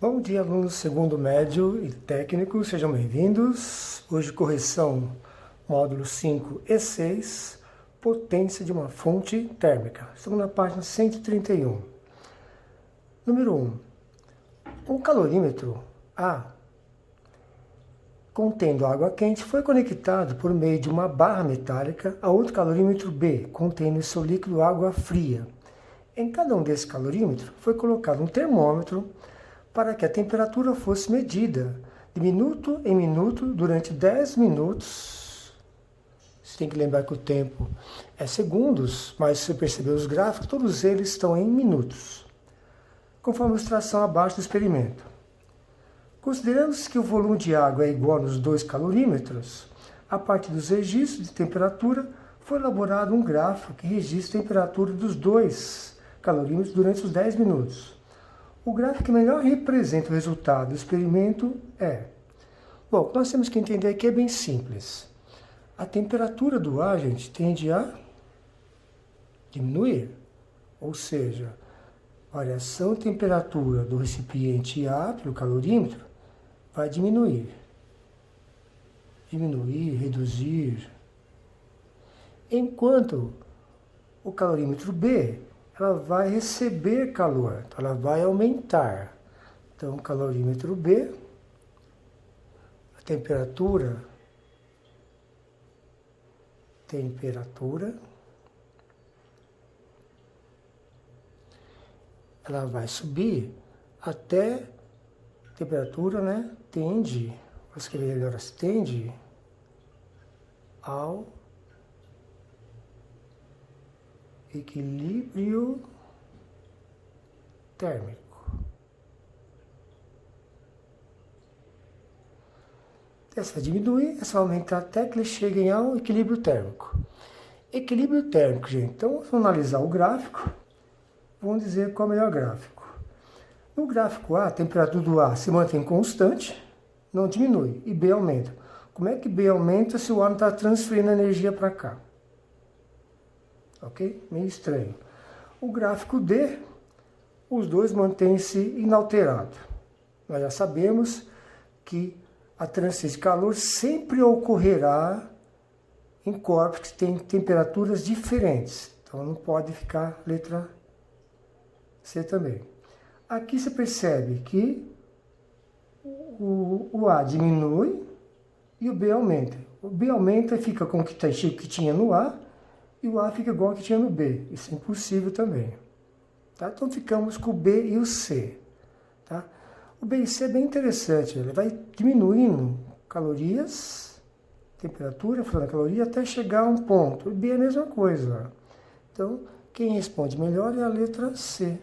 Bom dia, alunos do segundo médio e técnico, sejam bem-vindos. Hoje, correção, módulo 5 e 6, potência de uma fonte térmica. Estamos na página 131. Número 1. Um calorímetro A, contendo água quente, foi conectado por meio de uma barra metálica a outro calorímetro B, contendo em seu líquido água fria. Em cada um desses calorímetros foi colocado um termômetro para que a temperatura fosse medida de minuto em minuto durante 10 minutos. Você tem que lembrar que o tempo é segundos, mas se você perceber os gráficos, todos eles estão em minutos, conforme a ilustração abaixo do experimento. Considerando-se que o volume de água é igual nos dois calorímetros, a partir dos registros de temperatura, foi elaborado um gráfico que registra a temperatura dos dois calorímetros durante os 10 minutos. O gráfico que melhor representa o resultado do experimento é... Bom, o que nós temos que entender aqui é bem simples. A temperatura do ar, gente, tende a diminuir. Ou seja, a variação de temperatura do recipiente A pelo calorímetro vai diminuir. Diminuir, reduzir. Enquanto o calorímetro B, ela vai receber calor, então ela vai aumentar. Então, calorímetro B, a temperatura, ela vai subir até a temperatura, né, tende, vou escrever melhor, tende ao equilíbrio térmico. Essa vai diminuir, essa vai aumentar até que eles cheguem ao equilíbrio térmico. Equilíbrio térmico, gente. Então, vamos analisar o gráfico. Vamos dizer qual é o melhor gráfico. No gráfico A, a temperatura do A se mantém constante, não diminui, e B aumenta. Como é que B aumenta se o A não está transferindo energia para cá? Ok? Meio estranho. O gráfico D, os dois mantêm-se inalterados. Nós já sabemos que a transferência de calor sempre ocorrerá em corpos que têm temperaturas diferentes. Então não pode ficar letra C também. Aqui você percebe que o A diminui e o B aumenta. O B aumenta e fica com o que tinha no A, e o A fica igual ao que tinha no B. Isso é impossível também. Tá? Então ficamos com o B e o C. Tá? O B e C é bem interessante. Ele vai diminuindo calorias, temperatura, falando da caloria, até chegar a um ponto. O B é a mesma coisa. Então, quem responde melhor é a letra C.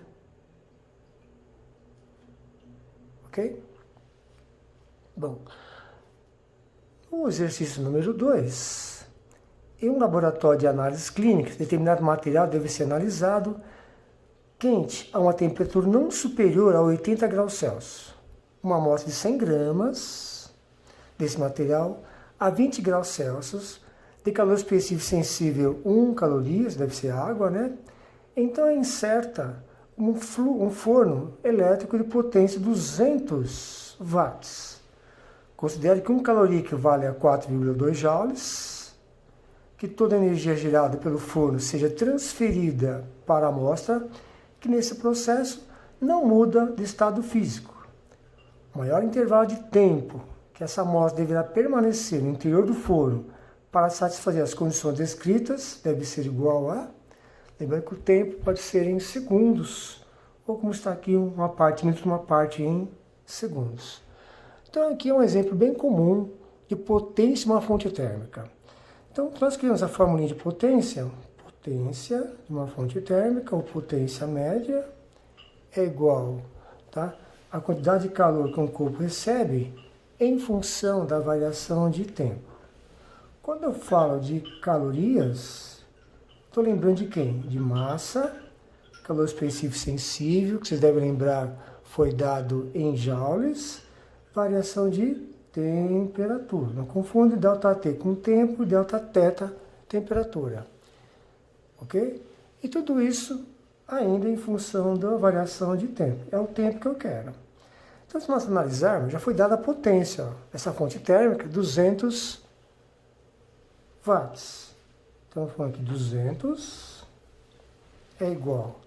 Ok? Bom, o exercício número 2... Em um laboratório de análises clínicas, determinado material deve ser analisado quente a uma temperatura não superior a 80 graus Celsius. Uma amostra de 100 gramas desse material a 20 graus Celsius, de calor específico sensível 1 calorias, deve ser água, né? Então é inserta um forno elétrico de potência 200 watts. Considere que 1 caloria equivale a 4,2 joules. Que toda a energia gerada pelo forno seja transferida para a amostra, que nesse processo não muda de estado físico. O maior intervalo de tempo que essa amostra deverá permanecer no interior do forno para satisfazer as condições descritas deve ser igual a... Lembrando que o tempo pode ser em segundos, ou como está aqui, uma parte em minutos, uma parte em segundos. Então aqui é um exemplo bem comum de potência de uma fonte térmica. Então, nós criamos a formulinha de potência de uma fonte térmica, ou potência média, é igual, tá, a quantidade de calor que um corpo recebe em função da variação de tempo. Quando eu falo de calorias, estou lembrando de quem? De massa, calor específico sensível, que vocês devem lembrar foi dado em joules, variação de temperatura. Não confunde ΔT com tempo, Δθ, temperatura. Ok? E tudo isso ainda em função da variação de tempo. É o tempo que eu quero. Então, se nós analisarmos, já foi dada a potência. Ó. Essa fonte térmica, 200 watts. Então, falando que 200 é igual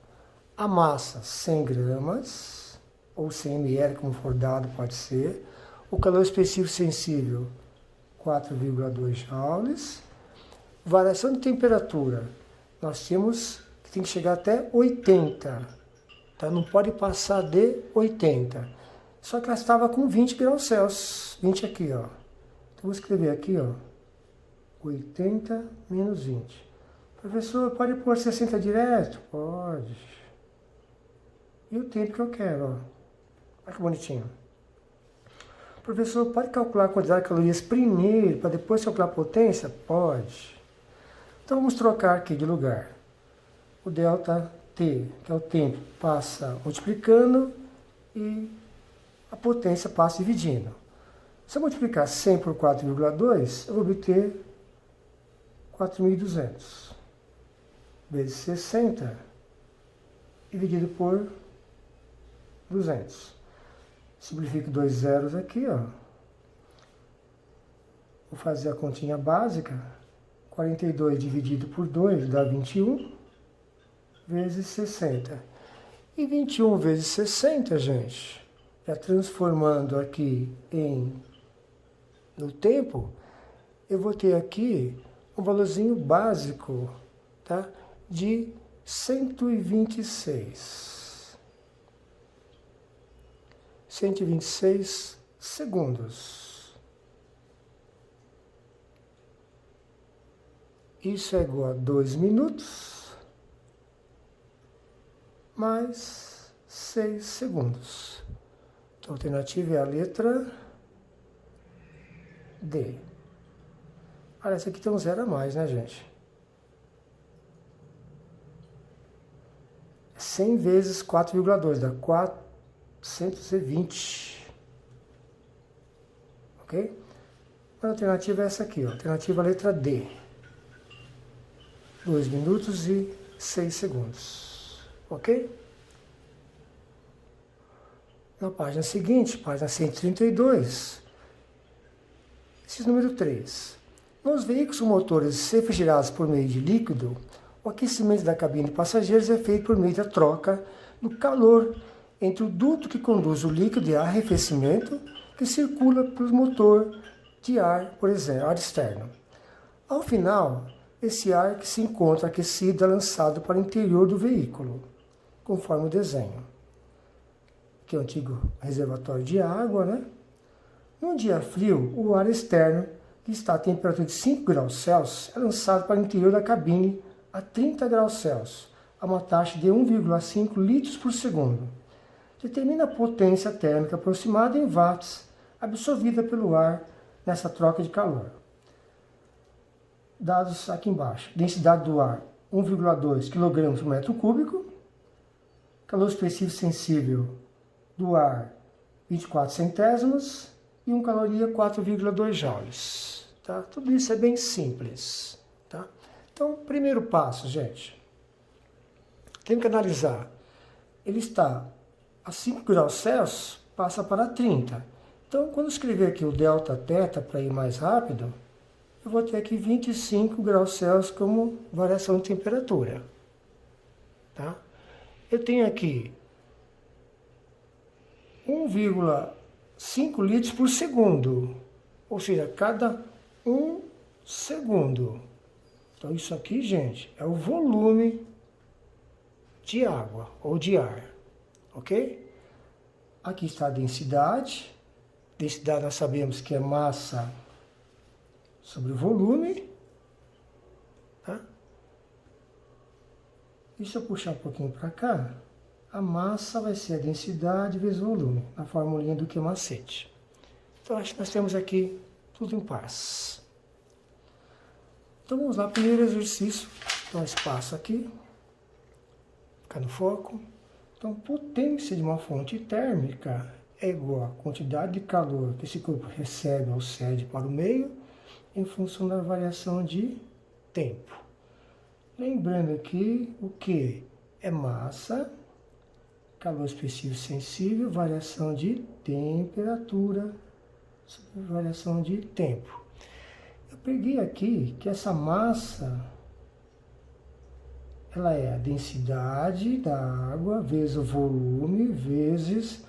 a massa 100 gramas, ou 100 ml, como for dado, pode ser. O calor específico sensível, 4,2 joules. Variação de temperatura, nós temos que tem que chegar até 80. Tá? Não pode passar de 80. Só que ela estava com 20 graus Celsius. 20 aqui, ó. Então, vou escrever aqui, ó. 80 menos 20. Professor, pode pôr 60 direto? Pode. E o tempo que eu quero, ó. Olha que bonitinho. Professor, pode calcular a quantidade de calorias primeiro, para depois calcular a potência? Pode. Então, vamos trocar aqui de lugar. O ΔT, que é o tempo, passa multiplicando e a potência passa dividindo. Se eu multiplicar 100 por 4,2, eu vou obter 4.200 vezes 60 dividido por 200. Simplifico 2 zeros aqui, ó. Vou fazer a continha básica. 42 dividido por 2 dá 21 vezes 60. E 21 vezes 60, gente, já transformando aqui no tempo, eu vou ter aqui um valorzinho básico, tá? De 126. 126 segundos. Isso é igual a 2 minutos mais 6 segundos. Então, a alternativa é a letra D. Olha, essa aqui tem um zero a mais, né, gente? 100 vezes 4,2 dá 420. Ok? A alternativa é essa aqui, ó. Alternativa letra D. 2 minutos e 6 segundos. Ok? Na página seguinte, página 132, esse número 3. Nos veículos com motores refrigerados por meio de líquido, o aquecimento da cabine de passageiros é feito por meio da troca do calor entre o duto que conduz o líquido de arrefecimento que circula pelo motor de ar, por exemplo, ar externo. Ao final, esse ar que se encontra aquecido é lançado para o interior do veículo, conforme o desenho. Aqui é o antigo reservatório de água, né? Num dia frio, o ar externo, que está a temperatura de 5 graus Celsius, é lançado para o interior da cabine a 30 graus Celsius, a uma taxa de 1,5 litros por segundo. Determina a potência térmica aproximada em watts, absorvida pelo ar nessa troca de calor. Dados aqui embaixo. Densidade do ar, 1,2 kg por metro cúbico. Calor específico sensível do ar, 24 centésimos. E 1 caloria, 4,2 joules. Tá? Tudo isso é bem simples. Tá? Então, primeiro passo, gente. Tem que analisar. Ele está a 5 graus Celsius, passa para 30. Então, quando eu escrever aqui o ΔT para ir mais rápido, eu vou ter aqui 25 graus Celsius como variação de temperatura. Tá? Eu tenho aqui 1,5 litros por segundo, ou seja, cada 1 segundo. Então, isso aqui, gente, é o volume de água ou de ar, ok? Aqui está a densidade. Densidade nós sabemos que é massa sobre o volume, tá? E se eu puxar um pouquinho para cá, a massa vai ser a densidade vezes o volume, na formulinha do que macete. Então, acho que nós temos aqui tudo em paz. Então, vamos lá, primeiro exercício. Então, espaço aqui, fica no foco. Então, potência de uma fonte térmica é igual à quantidade de calor que esse corpo recebe ou cede para o meio, em função da variação de tempo. Lembrando aqui o que é massa calor específico sensível, variação de temperatura, variação de tempo. Eu peguei aqui que essa massa, ela é a densidade da água vezes o volume, vezes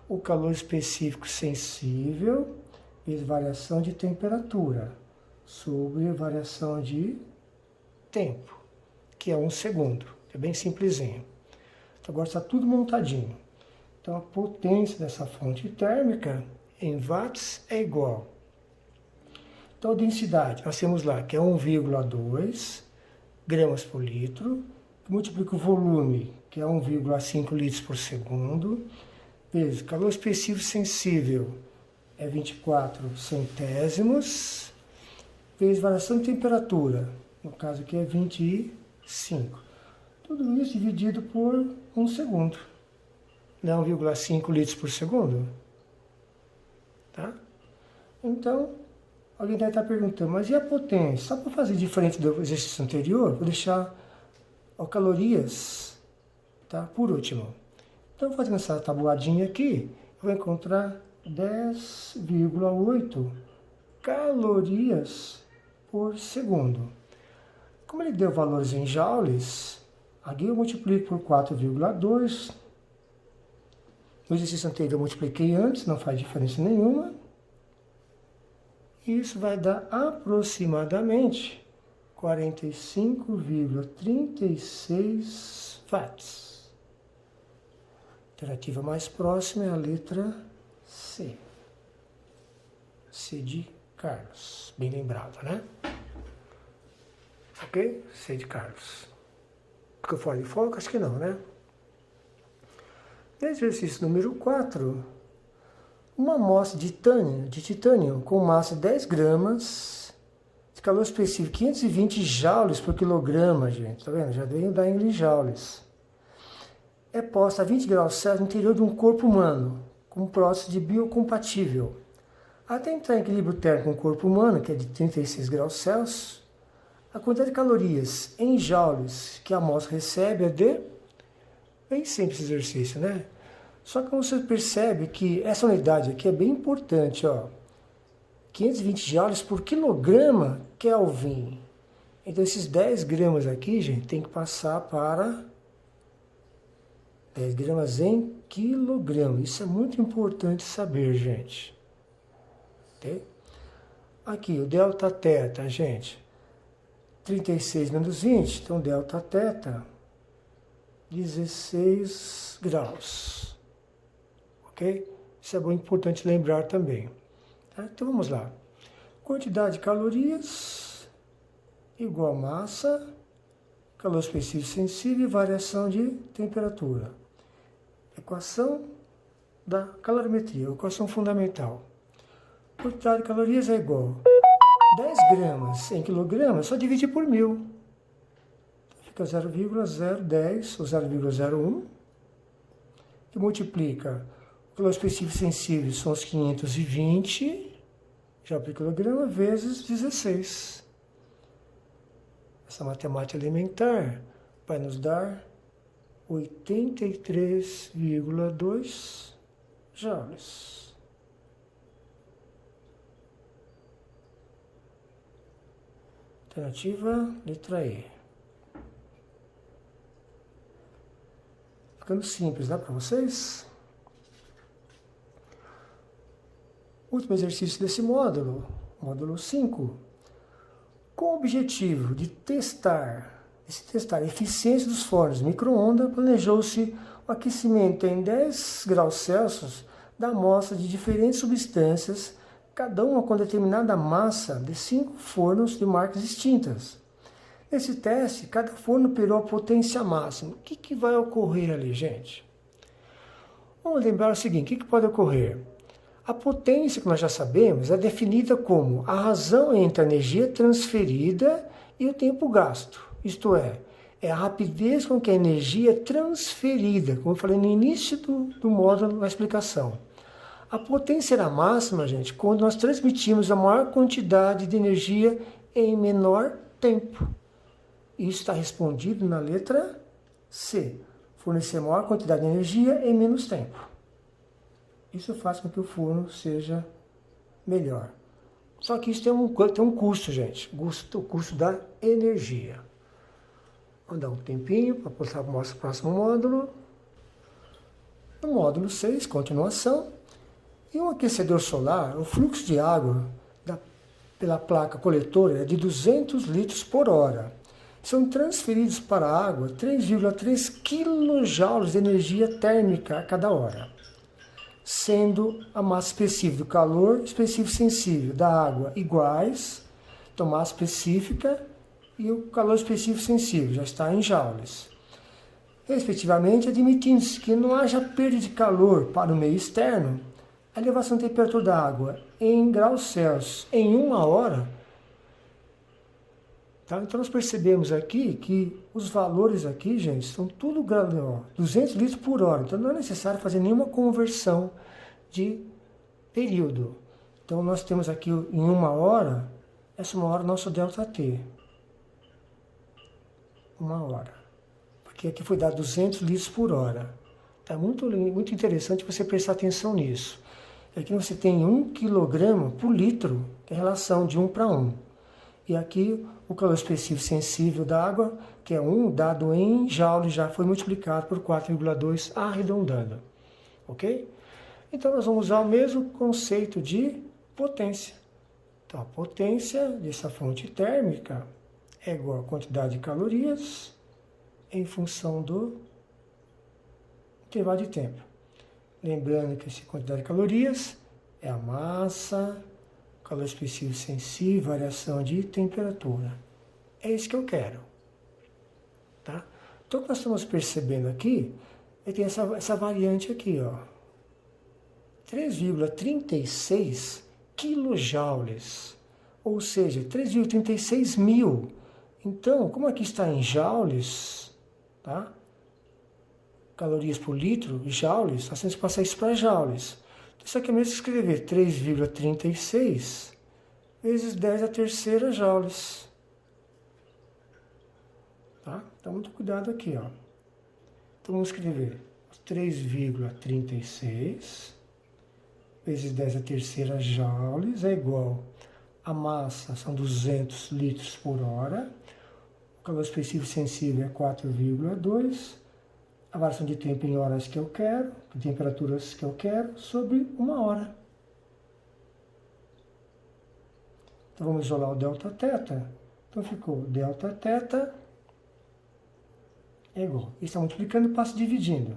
o calor específico sensível, vezes variação de temperatura, sobre variação de tempo, que é 1 segundo. É bem simplesinho. Então, agora está tudo montadinho. Então, a potência dessa fonte térmica em watts é igual. Então, a densidade, nós temos lá que é 1,2 gramas por litro, multiplica o volume, que é 1,5 litros por segundo, vezes calor específico sensível, é 24 centésimos, vezes variação de temperatura, no caso aqui é 25. Tudo isso dividido por 1 segundo. Não é 1,5 litros por segundo? Tá? Então, alguém deve estar perguntando, mas e a potência? Só para fazer diferente do exercício anterior, vou deixar as calorias, tá? Por último. Então, fazendo essa tabuladinha aqui, eu vou encontrar 10,8 calorias por segundo. Como ele deu valores em joules, aqui eu multiplico por 4,2. No exercício anterior eu multipliquei antes, não faz diferença nenhuma. Isso vai dar aproximadamente 45,36 watts. A alternativa mais próxima é a letra C. C de Carlos. Bem lembrado, né? Ok? C de Carlos. Ficou fora de foco? Acho que não, né? Exercício número 4. Uma amostra de titânio com massa de 10 gramas, de calor específico 520 joules por quilograma, gente. Tá vendo? Já veio da em joules. É posta a 20 graus Celsius no interior de um corpo humano, com prótese de biocompatível. Até entrar em equilíbrio térmico com o corpo humano, que é de 36 graus Celsius, a quantidade de calorias em joules que a amostra recebe é de... Bem simples esse exercício, né? Só que você percebe que essa unidade aqui é bem importante, ó. 520 joules por quilograma Kelvin. Então esses 10 gramas aqui, gente, tem que passar para 10 gramas em quilograma. Isso é muito importante saber, gente. Okay? Aqui, o delta θ, gente. 36 menos 20, então delta θ, 16 graus. Ok? Isso é muito importante lembrar também. Tá? Então vamos lá. Quantidade de calorias igual massa, calor específico sensível e variação de temperatura. Equação da calorimetria, equação fundamental. Quantidade de calorias é igual 10 gramas em quilogramas, só dividir por 1000. Fica 0,010 ou 0,01, que multiplica o calor específico sensível, são os 520 já por quilograma, vezes 16. Essa matemática elementar vai nos dar 83,2 joules. Alternativa, letra E. Ficando simples, dá para vocês? Último exercício desse módulo, módulo 5. Com o objetivo de testar a eficiência dos fornos micro-ondas, planejou-se o aquecimento em 10 graus Celsius da amostra de diferentes substâncias, cada uma com determinada massa de 5 fornos de marcas distintas. Nesse teste, cada forno operou a potência máxima. O que vai ocorrer ali, gente? Vamos lembrar o seguinte, o que pode ocorrer? A potência, que nós já sabemos, é definida como a razão entre a energia transferida e o tempo gasto. Isto é a rapidez com que a energia é transferida, como eu falei no início do módulo, na explicação. A potência era máxima, gente, quando nós transmitimos a maior quantidade de energia em menor tempo. Isso está respondido na letra C. fornecer maior quantidade de energia em menos tempo. Isso faz com que o forno seja melhor. Só que isso tem um custo, gente. O custo da energia. Vamos dar um tempinho para passar para o nosso próximo módulo. No módulo 6, continuação. Em um aquecedor solar, o fluxo de água pela placa coletora é de 200 litros por hora. São transferidos para a água 3,3 kJ de energia térmica a cada hora, sendo a massa específica do calor específico sensível da água iguais, então massa específica e o calor específico sensível já está em joules, respectivamente, admitindo-se que não haja perda de calor para o meio externo. A elevação da temperatura da água em graus Celsius em 1 hora. Tá? Então nós percebemos aqui que os valores aqui, gente, são tudo 200 litros por hora. Então não é necessário fazer nenhuma conversão de período. Então nós temos aqui em 1 hora, essa 1 hora nosso ΔT. 1 hora. Porque aqui foi dado 200 litros por hora. Tá muito interessante você prestar atenção nisso. Aqui você tem 1 kg por litro, que é a relação de 1 para 1. E aqui o calor específico sensível da água, que é 1, dado em joules, já foi multiplicado por 4,2, arredondando. Ok? Então nós vamos usar o mesmo conceito de potência. Então a potência dessa fonte térmica é igual a quantidade de calorias em função do intervalo de tempo. Lembrando que essa quantidade de calorias é a massa, calor específico sensível, variação de temperatura. É isso que eu quero. Tá? Então, o que nós estamos percebendo aqui é que tem essa variante aqui, ó, 3,36 quilojoules, ou seja, 3,36 mil. Então, como aqui está em joules, tá? Calorias por litro, joules, nós temos que passar isso para joules. Então, isso aqui é mesmo escrever 3,36 vezes 10 a terceira joules. Tá? Então, muito cuidado aqui, ó. Então, vamos escrever 3,36 vezes 10 a terceira joules é igual a massa, são 200 litros por hora. O calor específico sensível é 4,2. A variação de tempo em horas que eu quero, temperaturas que eu quero, sobre 1 hora. Então vamos isolar o ΔT. Então ficou ΔT é igual. Isso está multiplicando e passa dividindo.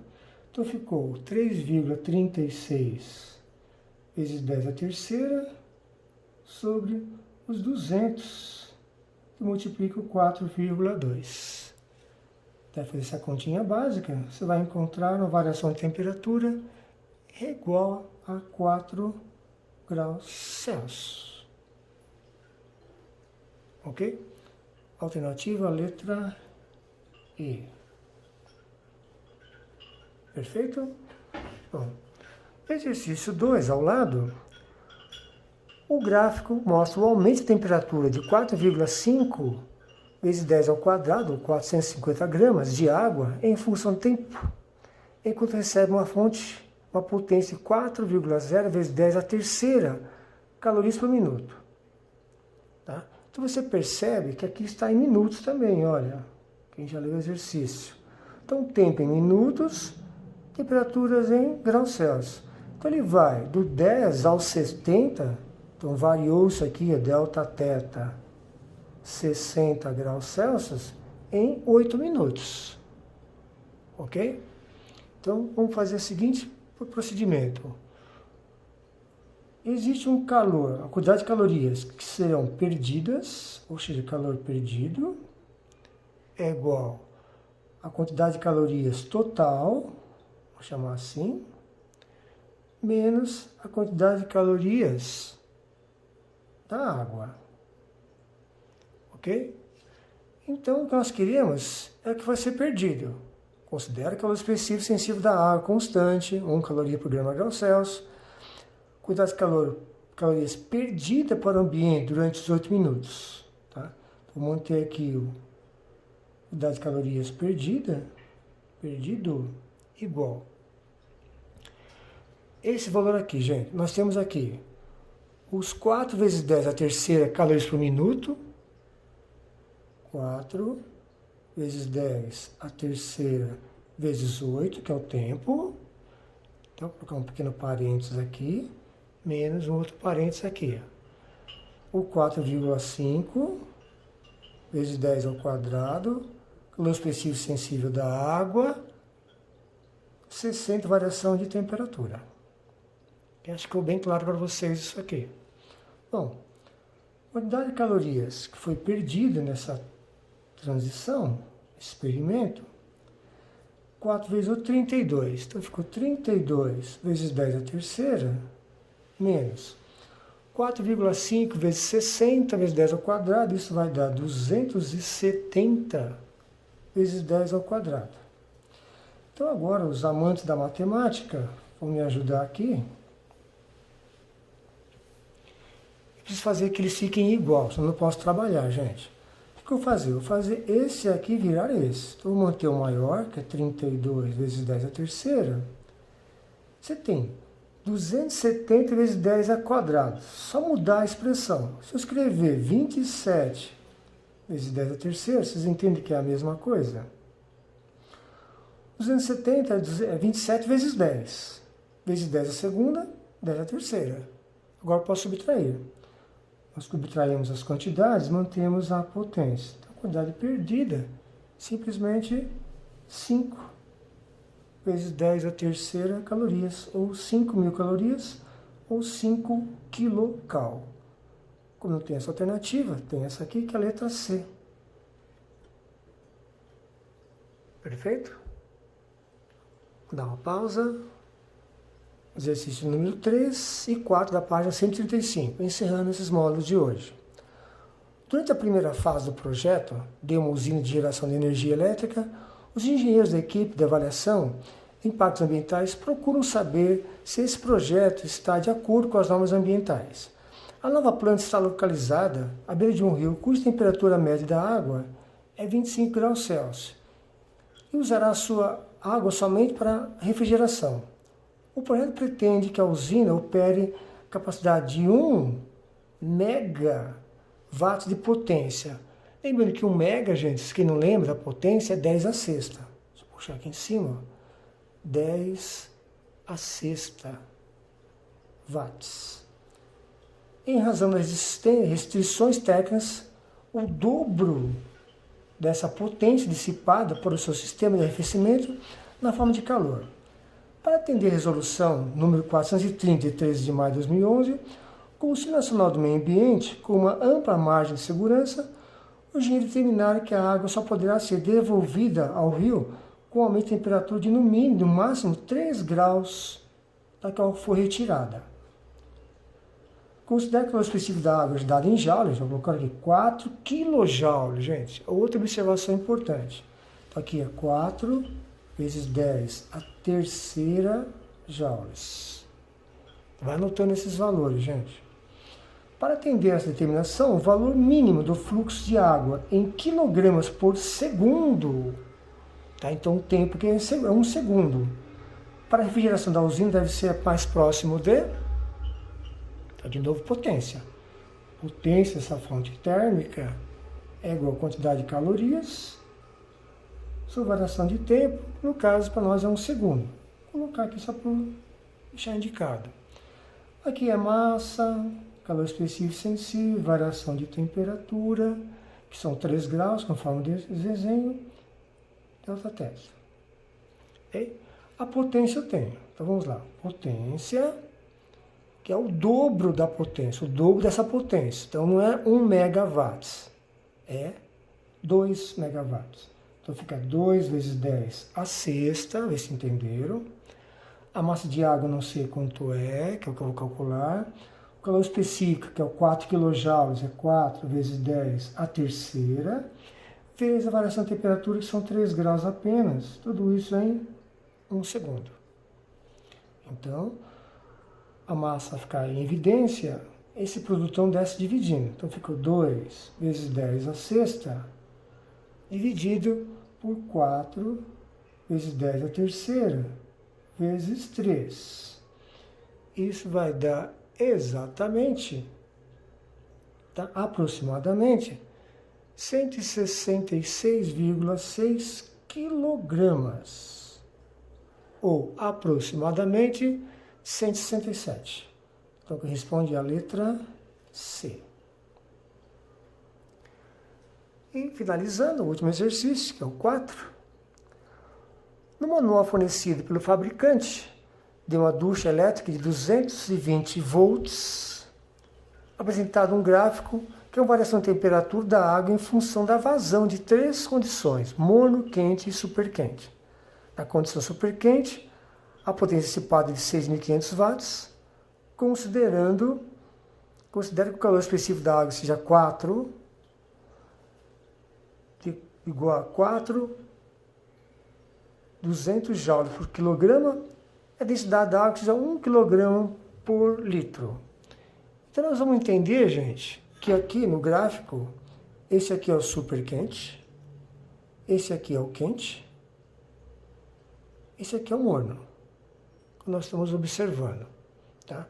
Então ficou 3,36 vezes 10 a terceira sobre os 200 que multiplica o 4,2. Vai fazer essa continha básica, você vai encontrar uma variação de temperatura igual a 4 graus Celsius. Ok? Alternativa, letra E. Perfeito? Bom, exercício 2, ao lado, o gráfico mostra o aumento de temperatura de 4,5 vezes 10 ao quadrado, ou 450 gramas de água, em função do tempo, enquanto recebe uma potência de 4,0 vezes 10 à terceira calorias por minuto. Tá? Então você percebe que aqui está em minutos também, olha, quem já leu o exercício. Então tempo em minutos, temperaturas em graus Celsius. Então ele vai do 10 ao 70, então variou isso aqui, ΔT, 60 graus Celsius em 8 minutos. Ok? Então, vamos fazer o seguinte procedimento. Existe um calor, a quantidade de calorias que serão perdidas, ou seja, calor perdido, é igual à quantidade de calorias total, vou chamar assim, menos a quantidade de calorias da água. Ok? Então, o que nós queremos é que vai ser perdido. Considere o calor específico sensível da água constante, 1 caloria por grama grau Celsius. Quantidade de calorias perdida para o ambiente durante os 8 minutos. Tá? Vou manter aqui a quantidade de calorias perdida perdido igual. Esse valor aqui, gente, nós temos aqui os 4 vezes 10 a terceira calorias por minuto. 4 vezes 10 a terceira vezes 8, que é o tempo. Então, vou colocar um pequeno parênteses aqui, menos um outro parênteses aqui. O 4,5 vezes 10 ao quadrado, calor específico sensível da água, 60 variação de temperatura. Acho que ficou bem claro para vocês isso aqui. Bom, a quantidade de calorias que foi perdida nessa transição, experimento, 4 vezes 8, 32. Então ficou 32 vezes 10 a terceira, menos 4,5 vezes 60 vezes 10 ao quadrado, isso vai dar 270 vezes 10 ao quadrado. Então agora os amantes da matemática vão me ajudar aqui. Eu preciso fazer que eles fiquem igual, senão eu não posso trabalhar, gente. O que eu vou fazer? Eu vou fazer esse aqui virar esse. Então eu vou manter o maior, que é 32 vezes 10 a terceira. Você tem 270 vezes 10 ao quadrado. Só mudar a expressão. Se eu escrever 27 vezes 10 a terceira, vocês entendem que é a mesma coisa? 270 é 27 vezes 10. Vezes 10 a segunda, 10 a terceira. Agora eu posso subtrair. Nós subtraímos as quantidades, mantemos a potência. Então, a quantidade perdida, simplesmente 5 vezes 10 a terceira calorias, ou 5.000 calorias, ou 5 quilocal. Como não tem essa alternativa, tem essa aqui, que é a letra C. Perfeito? Vou dar uma pausa. Exercício número 3 e 4 da página 135, encerrando esses módulos de hoje. Durante a primeira fase do projeto, de uma usina de geração de energia elétrica, os engenheiros da equipe de avaliação de impactos ambientais procuram saber se esse projeto está de acordo com as normas ambientais. A nova planta está localizada à beira de um rio cuja temperatura média da água é 25 graus Celsius e usará a sua água somente para refrigeração. O projeto pretende que a usina opere capacidade de 1 megawatt de potência. Lembrando que 1 mega, gente, quem não lembra, a potência é 10 a sexta. Deixa eu puxar aqui em cima. 10 a sexta watts. Em razão das restrições técnicas, o dobro dessa potência dissipada por o seu sistema de arrefecimento na forma de calor. Para atender a resolução número 430, de 13 de maio de 2011, o Conselho Nacional do Meio Ambiente, com uma ampla margem de segurança, os engenheiros determinaram que a água só poderá ser devolvida ao rio com aumento de temperatura de no mínimo, no máximo, 3 graus da qual for retirada. Considere que o valor específico da água dado em joules, vou colocar aqui 4 kJ, gente. Outra observação importante. Então aqui é 4 vezes 10 a terceira joules. Vai anotando esses valores, gente. Para atender essa determinação, o valor mínimo do fluxo de água em quilogramas por segundo, tá? Então o tempo que é 1 segundo. Para a refrigeração da usina deve ser mais próximo de, tá, de novo, potência. Potência dessa fonte térmica é igual a quantidade de calorias, sua variação de tempo, no caso para nós é 1 segundo. Vou colocar aqui só para deixar indicado. Aqui é massa, calor específico sensível, variação de temperatura, que são 3 graus, conforme o desenho, delta testa. Okay? A potência eu tenho. Então vamos lá. Potência, que é o dobro da potência, o dobro dessa potência. Então não é 1 megawatts, é 2 megawatts. Então fica 2 vezes 10 a sexta, ver se entenderam. A massa de água não sei quanto é, que é o que eu vou calcular. O calor específico, que é o 4 kJ, é 4 vezes 10 a terceira, vezes a variação de temperatura, que são 3 graus apenas. Tudo isso em 1 segundo. Então, a massa ficar em evidência, esse produtão desce dividindo. Então, ficou 2 vezes 10 a sexta, dividido por 4 vezes 10 à terceira, vezes 3. Isso vai dar exatamente, tá? Aproximadamente, 166,6 quilogramas. Ou aproximadamente 167. Então, corresponde à letra C. E finalizando, o último exercício, que é o 4. No manual fornecido pelo fabricante de uma ducha elétrica de 220 volts, apresentado um gráfico que é uma variação de temperatura da água em função da vazão de 3 condições: morno, quente e superquente. Na condição superquente, a potência dissipada de 6.500 watts, considere que o calor específico da água seja 4, igual a 200 joules por quilograma, a densidade da água seja 1 kg por litro. Então nós vamos entender, gente, que aqui no gráfico, esse aqui é o superquente, esse aqui é o quente, esse aqui é o morno, que nós estamos observando. Tá?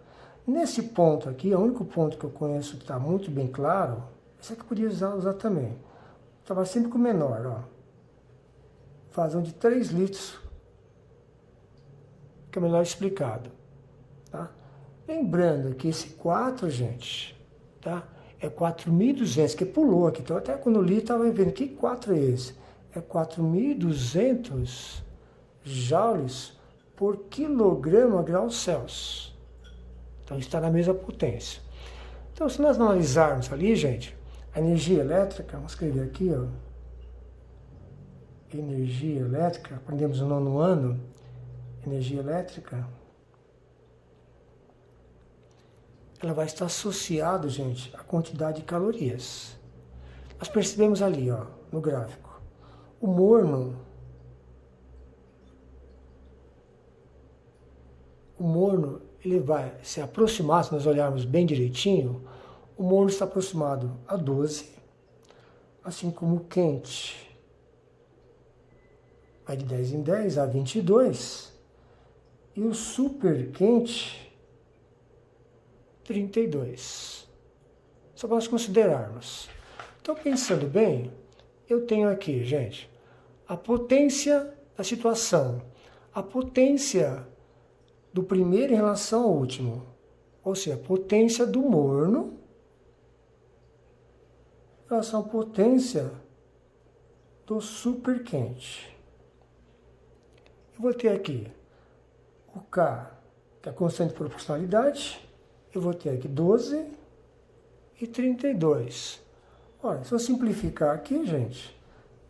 Nesse ponto aqui, o único ponto que eu conheço que está muito bem claro, esse aqui eu podia usar também. Estava sempre com menor, ó. Vazão de 3 litros, que é melhor explicado. Tá? Lembrando que esse 4, gente, tá? É 4.200, que pulou aqui. Então, até quando eu li, estava vendo que 4 é esse. É 4.200 joules por quilograma grau Celsius. Então, está na mesma potência. Então, se nós analisarmos ali, gente, a energia elétrica, vamos escrever aqui, ó. Energia elétrica, aprendemos no 9º ano, energia elétrica, ela vai estar associada, gente, à quantidade de calorias. Nós percebemos ali, ó, no gráfico, o morno, ele vai se aproximar, se nós olharmos bem direitinho, o morno está aproximado a 12, assim como o quente vai de 10 em 10 a 22, e o super quente, 32. Só para nós considerarmos. Então, pensando bem, eu tenho aqui, gente, a potência da situação, a potência do primeiro em relação ao último, ou seja, a potência do morno em relação à potência do super quente. Eu vou ter aqui o K, que é a constante de proporcionalidade. Eu vou ter aqui 12 e 32. Olha, se eu simplificar aqui, gente,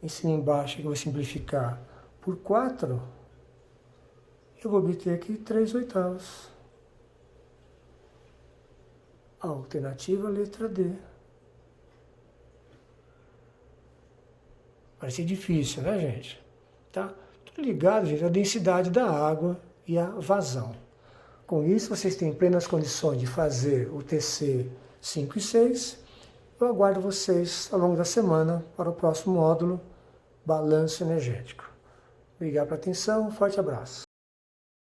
em cima e embaixo eu vou simplificar por 4, eu vou obter aqui 3/8. A alternativa, letra D. Parece difícil, né, gente? Tá? Tudo ligado, gente, à densidade da água e à vazão. Com isso, vocês têm plenas condições de fazer o TC 5 e 6. Eu aguardo vocês ao longo da semana para o próximo módulo, Balanço Energético. Obrigado pela atenção, um forte abraço.